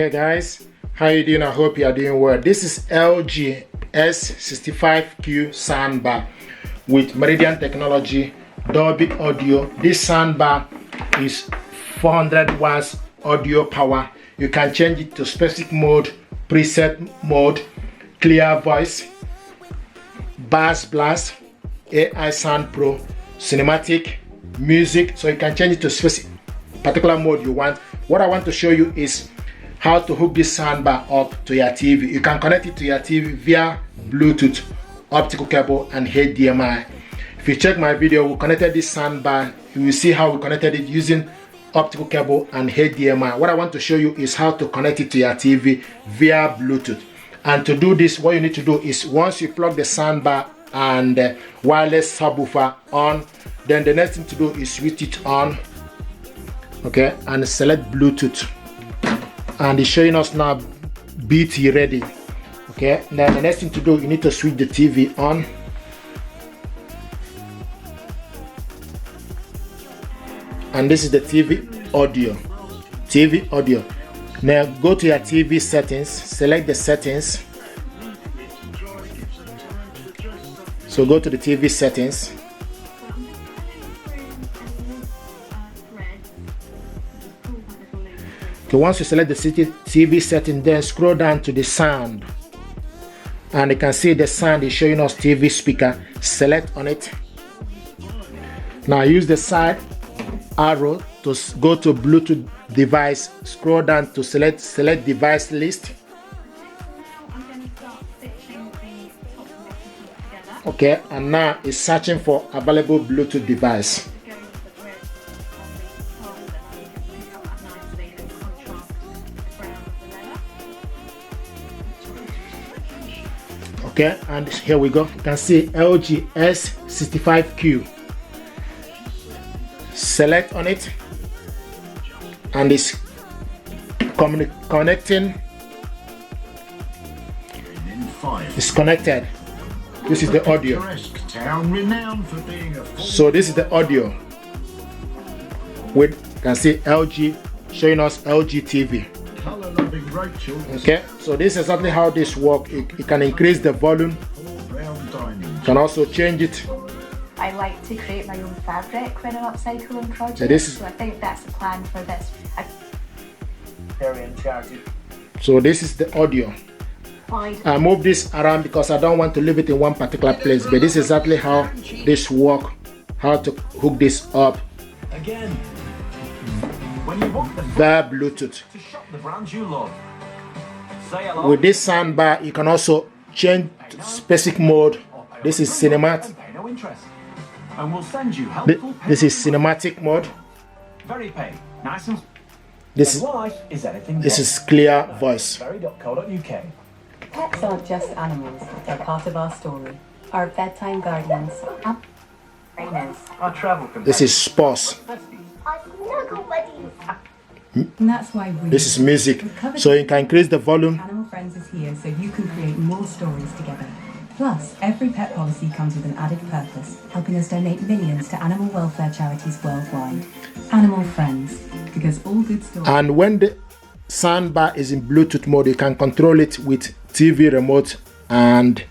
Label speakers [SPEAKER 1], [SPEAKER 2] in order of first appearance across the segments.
[SPEAKER 1] Hey guys, how you doing? I hope you are doing well. This is LG S65Q soundbar with Meridian Technology Dolby Audio. This soundbar is 400 watts audio power. You can change it to specific mode, preset mode, clear voice, bass blast, AI sound pro, cinematic, music. So you can change it to specific particular mode you want. What I want to show you is how to hook this soundbar up to your TV. You can connect it to your TV via Bluetooth, optical cable, and HDMI. If you check my video, we connected this soundbar. You will see how we connected it using optical cable and HDMI. What I want to show you is how to connect it to your TV via Bluetooth. And to do this, what you need to do is once you plug the soundbar and wireless subwoofer on, then the next thing to do is switch it on, okay, and select Bluetooth. And it's showing us now BT ready, okay. Then the next thing to do, you need to switch the TV on, and this is the TV audio. Now go to your TV settings, select the settings. So go to the TV settings. Okay, once you select the TV setting, then scroll down to the sound, and you can see the sound is showing us TV speaker. Select on it. Now use the side arrow to go to Bluetooth device. Scroll down to select device list. Okay, and now it's searching for available Bluetooth device. Okay, and here we go. You can see LG S65Q. Select on it, and it's connecting. It's connected. This is the audio. So this is the audio. With, you can see LG showing us LG TV. Okay, so this is exactly how this works. You can increase the volume. You can also change it.
[SPEAKER 2] I like to create my own fabric when I'm upcycling projects, so I think that's the plan for this.
[SPEAKER 1] So this is the audio. I move this around because I don't want to leave it in one particular place, but this is exactly how this works, how to hook this up via Bluetooth. With this soundbar, you can also change specific mode. This is cinematic. This is cinematic mode. This is clear voice.
[SPEAKER 3] Pets aren't just animals, they're part of our story. Our bedtime guardians, our travel companions.
[SPEAKER 1] This is sports.
[SPEAKER 3] And that's why
[SPEAKER 1] this is music. So you can increase the volume.
[SPEAKER 3] Animal Friends is here so you can create more stories together. Plus, every pet policy comes with an added purpose, helping us donate millions to animal welfare charities worldwide. Animal Friends, because all good stories.
[SPEAKER 1] And when the soundbar is in Bluetooth mode, you can control it with TV remote and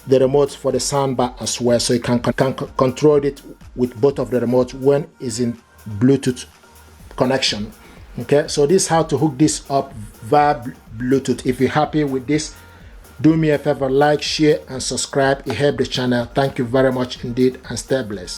[SPEAKER 1] the remote for the soundbar as well. So you can control it with both of the remotes when it's in Bluetooth connection. Okay, so this is how to hook this up via Bluetooth. If you're happy with this, do me a favor, like, share, and subscribe. It helps the channel. Thank you very much indeed, and stay blessed.